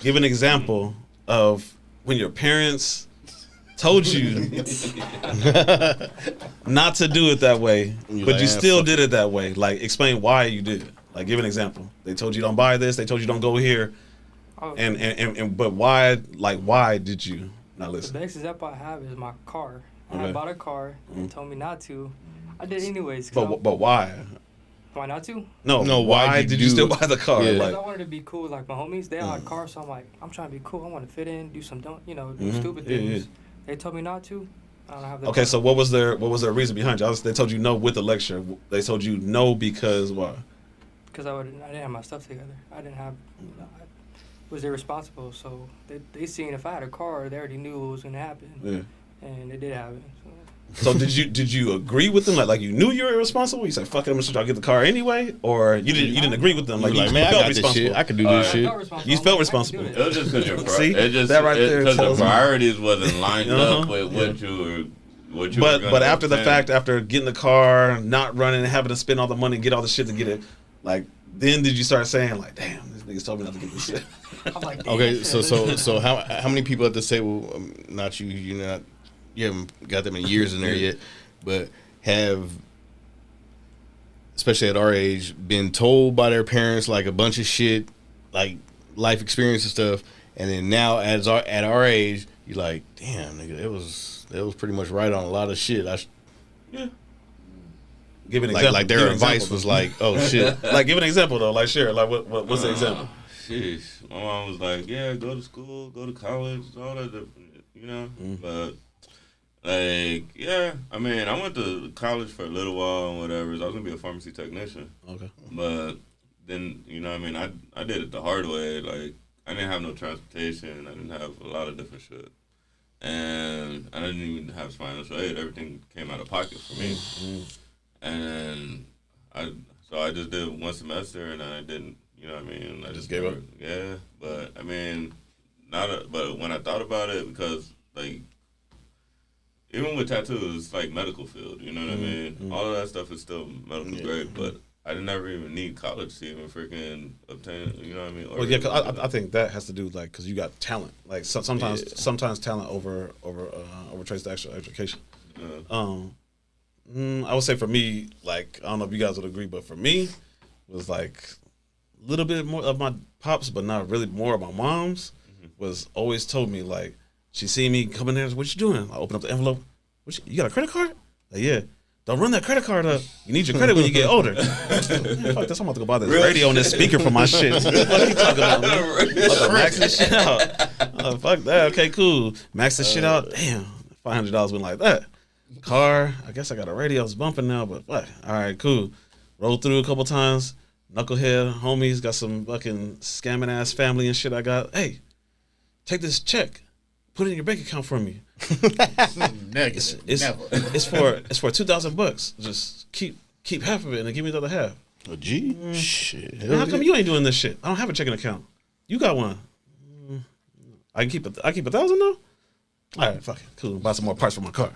Give an example of when your parents told you not to do it that way, but you still did it that way. Like, explain why you did it. Like, give an example. They told you don't buy this. They told you don't go here. But why? Like, why did you not listen? The next example I have is my car. I bought a car and told me not to. I did anyways. But why? Why not to? No. Why did you still buy the car? Yeah. Like, I wanted to be cool with like my homies. They all had cars, so I'm like, I'm trying to be cool. I want to fit in, do some do stupid things. Yeah. They told me not to. I don't have the car. So what was their reason behind it? They told you no with the lecture. They told you no because why? Because I didn't have my stuff together. I didn't have. I was irresponsible. So they seen if I had a car, they already knew what was gonna happen. Yeah. And it did happen. So did you agree with them? Like you knew you were irresponsible? You said, fuck it, I'm gonna try to get the car anyway? Or you didn't agree with them? Like, man, I got this shit. I could do this shit. You felt responsible. It was just because your that right there because the priorities wasn't lined up with what you were But after the fact, after getting the car, not running and having to spend all the money and get all the shit to get it, like, then did you start saying, like, damn, this niggas told me not to get this shit? I'm like, okay, so how many people at this table, not you, you haven't got that many years in there yet, but have, especially at our age, been told by their parents like a bunch of shit, like life experience and stuff, and then now at our age, you're like, damn, nigga, it was pretty much right on a lot of shit. Give an example. Like their advice was like, oh shit. Like, give an example though. Like, share. Like, what's the example? Sheesh. My mom was like, yeah, go to school, go to college, all that different, But like, yeah, I mean, I went to college for a little while and whatever. So I was gonna be a pharmacy technician. Okay. But then, I did it the hard way. Like, I didn't have no transportation. I didn't have a lot of different shit. And I didn't even have financial aid. Everything came out of pocket for me. And I just did one semester and I didn't, I just gave up? Yeah, but I mean, but when I thought about it, because like, even with tattoos, it's like medical field, you know what I mean? All of that stuff is still medical grade, but I didn't ever even need college to even freaking obtain it, you know what I mean? Well, yeah, cause I think that has to do like because you got talent. Like sometimes talent overtraces the actual education. I would say for me, like, I don't know if you guys would agree, but for me, it was like a little bit more of my pops, but not really more of my mom's. Was always told me, like, she seen me coming there, what you doing? I open up the envelope. You got a credit card? Like, yeah. Don't run that credit card up. You need your credit when you get older. Man, fuck this, I'm about to go buy this radio and this speaker for my shit. What are you talking about, man? I'm about to max this shit out. Fuck that. Okay, cool. Max this shit out. Damn, $500 went like that. Car, I guess I got a radio. It's bumping now, but what? All right, cool. Rolled through a couple times. Knucklehead homies, got some fucking scamming ass family and shit. I got, hey, take this check, put it in your bank account for me. Negative. It's for $2,000. Just keep half of it and then give me the other half. Oh, gee, shit. Man, how come you ain't doing this shit? I don't have a checking account. You got one. I keep $1,000 though. All right, fuck it. Cool. Buy some more parts for my car.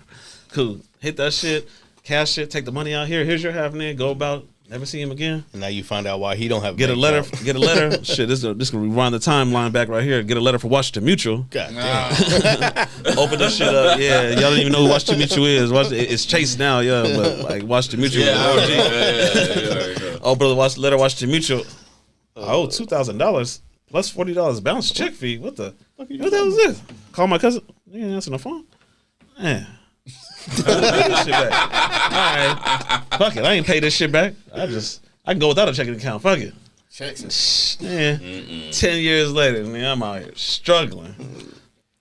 Cool. Hit that shit, cash it, take the money out here. Here's your half, nigga. Go about. Never see him again. And now you find out why he don't have. Get a letter. Shit, this gonna rewind the timeline back right here. Get a letter for Washington Mutual. God damn. Open this shit up. Yeah, y'all don't even know who Washington Mutual is. It's Chase now, yeah, but like Washington Mutual. Yeah. Open the letter Washington Mutual. I owe $2,000 plus $40 bounce check fee. What the hell is this? Call my cousin. You ain't answering the phone. Man. Pay this shit back. All right, fuck it. I ain't pay this shit back. I can go without a checking account. Fuck it. Checks. Man, 10 years later, man, I'm out here struggling.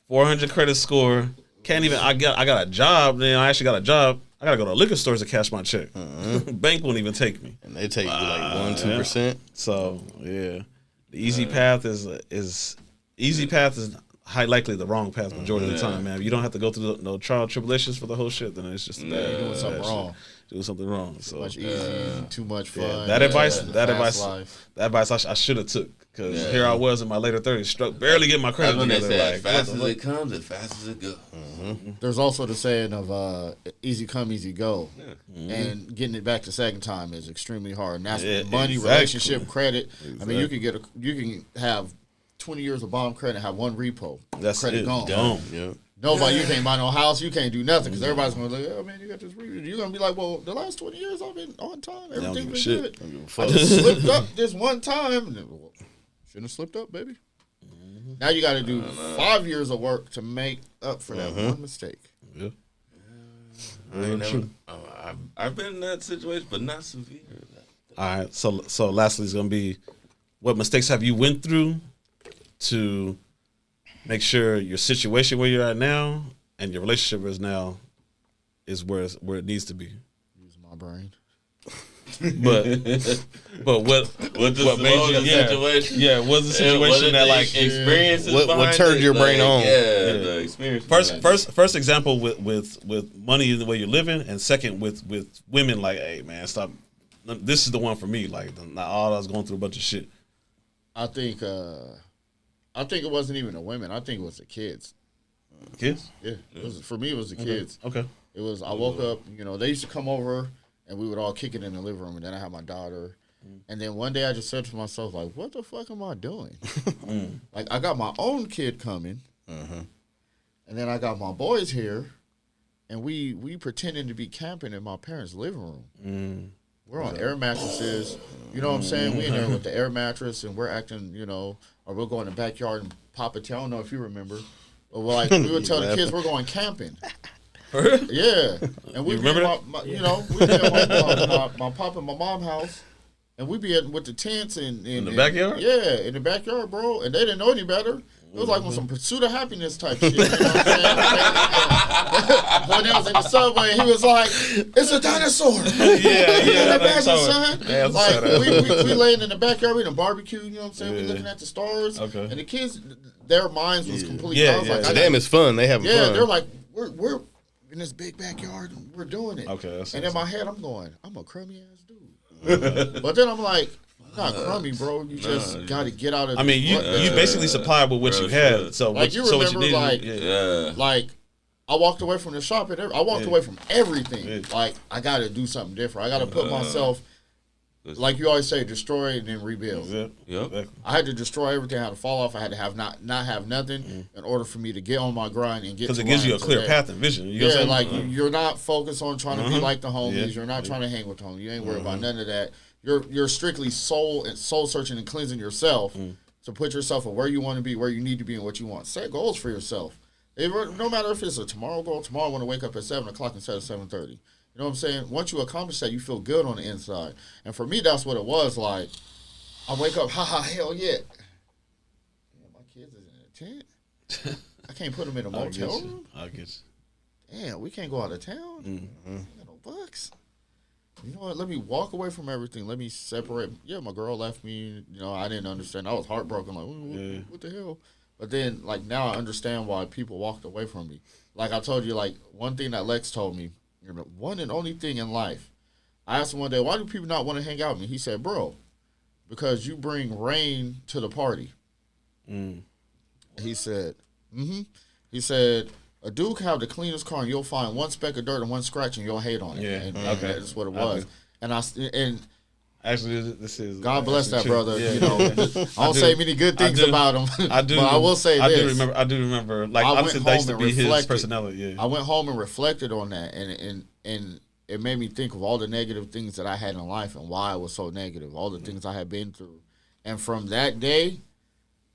400 credit score. Can't even. I got a job. Man, I actually got a job. I gotta go to liquor stores to cash my check. Bank won't even take me. And they take you like 1-2%. So yeah, the easy path is high likely the wrong path majority of the time, man. If you don't have to go through no trial tribulations for the whole shit, then it's just you're doing something wrong. Doing something wrong. Too much easy, too much fun. That advice I should have took, because here I was in my later 30s, barely getting my credit together. They say, as fast as it comes, as fast as it goes. There's also the saying of easy come, easy go, and getting it back the second time is extremely hard. And that's money, relationship, credit. I mean, you can have 20 years of bomb credit and have one repo. That's credit it. gone. Yeah. Nobody, you can't buy no house, you can't do nothing because everybody's going to be like, oh man, you got this repo. You're going to be like, well, the last 20 years I've been on time. Everything's been good. I just slipped up this one time. And then, well, shouldn't have slipped up, baby. Now you got to do 5 years of work to make up for that one mistake. Yeah. I've been in that situation, but not severe. All right. So lastly is gonna be, what mistakes have you went through to make sure your situation where you're at now and your relationship is now is where it needs to be. Use my brain. But what made you situation? Yeah, what's the situation that like experiences? What turned your brain on? Yeah, the experience. First example with money the way you're living, and second with women like, hey man, stop. This is the one for me. Like, not all I was going through a bunch of shit. I think it wasn't even the women. I think it was the kids. Kids? Yeah, for me it was the kids. Okay. It was. I woke up. They used to come over. And we would all kick it in the living room, and then I had my daughter. And then one day I just said to myself, like, what the fuck am I doing? Like, I got my own kid coming, and then I got my boys here, and we pretending to be camping in my parents' living room. We're on air mattresses. You know what I'm saying? We in there with the air mattress, and we're acting, or we'll go in the backyard and pop a tail. I don't know if you remember. But we would tell the kids we're going camping. Yeah, and we remember we be at my pop and my mom house, and we be with the tents in the backyard. Yeah, in the backyard, bro. And they didn't know any better. It was like on some Pursuit of Happiness type shit. You know what I'm saying? When they was in the subway, he was like, "It's a dinosaur." Yeah. Imagine, son. Yeah, like we laying in the backyard, we done barbecue. You know what I'm saying? We looking at the stars. Okay. And the kids, their minds was completely. Yeah, I was like, To them, it's fun. They having fun. Yeah, they're like, we're in this big backyard, and we're doing it. Okay. And in my head, I'm going, I'm a crummy ass dude. But then I'm like, not crummy, bro. You just got to get out of. I mean, you basically supplied with what you had. So like you remember, like I walked away from the shop and I walked away from everything. Yeah. Like I got to do something different. I got to put myself. Like you always say, destroy and then rebuild. Yep. I had to destroy everything. I had to fall off. I had to have not have nothing in order for me to get on my grind and get. Because it gives you a clear path and vision. You know like you're not focused on trying to be like the homies. Yeah. You're not trying to hang with the homies. You ain't worried about none of that. You're strictly soul searching and cleansing yourself to put yourself at where you want to be, where you need to be, and what you want. Set goals for yourself. No matter if it's a tomorrow goal. Tomorrow I want to wake up at 7:00 instead of 7:30. You know what I'm saying? Once you accomplish that, you feel good on the inside. And for me, that's what it was. Like, I wake up, hell yeah. My kids is in a tent. I can't put them in a motel room. I guess. Damn, we can't go out of town. I got no bucks. You know what? Let me walk away from everything. Let me separate. Yeah, my girl left me. I didn't understand. I was heartbroken. Like, what the hell? But then, like, now I understand why people walked away from me. Like I told you, like, one thing that Lex told me, one and only thing in life. I asked him one day, why do people not want to hang out with me? He said, bro, because you bring rain to the party. He said, He said, a dude can have the cleanest car and you'll find one speck of dirt and one scratch and you'll hate on it. Yeah. And that's what it was. And actually, this is God bless that true. brother. Yeah. I don't say many good things about him. I do. But I will say this. I do remember. Like, obviously, that used to be his personality. Yeah. I went home and reflected on that, and it made me think of all the negative things that I had in life and why I was so negative. All the things I had been through, and from that day,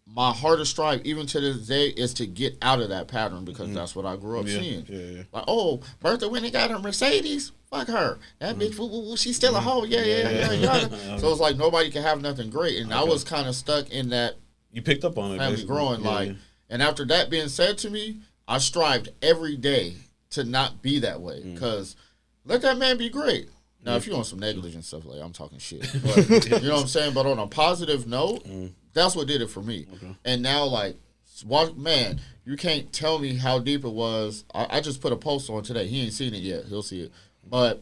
my hardest strive, even to this day, is to get out of that pattern because that's what I grew up seeing. Yeah. Like, oh, Bertha went and got her Mercedes. Fuck her. That bitch, she's still a hoe. Yeah. So it's like nobody can have nothing great. And I was kind of stuck in that. You picked up on it. Family growing. And after that being said to me, I strived every day to not be that way. Because let that man be great. Now, if you want some negligent stuff, like I'm talking shit. But, you know what I'm saying? But on a positive note, that's what did it for me. Okay. And now, like, man, you can't tell me how deep it was. I just put a post on today. He ain't seen it yet. He'll see it. But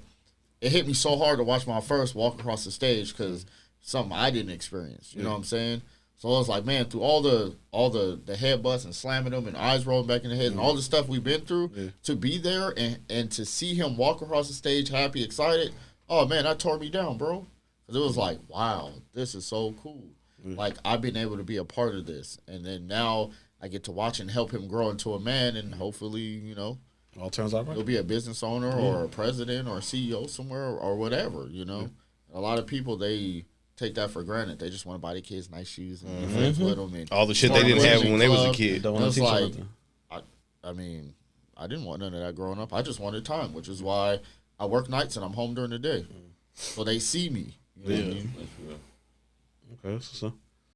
it hit me so hard to watch my first walk across the stage because something I didn't experience. You know what I'm saying? So I was like, man, through all the headbutts and slamming them and eyes rolling back in the head and all the stuff we've been through, to be there and to see him walk across the stage happy, excited, oh, man, that tore me down, bro. Because it was like, wow, this is so cool. Like, I've been able to be a part of this. And then now I get to watch and help him grow into a man, and hopefully, you know, all turns out right. he'll be a business owner or a president or a CEO somewhere or whatever, you know. A lot of people, they take that for granted. They just want to buy their kids nice shoes and be friends with them. And All the shit they didn't have when they was a kid. Don't And want it's to teach like, them I mean, I didn't want none of that growing up. I just wanted time, which is why I work nights and I'm home during the day. So they see me. You know what I mean? Okay, so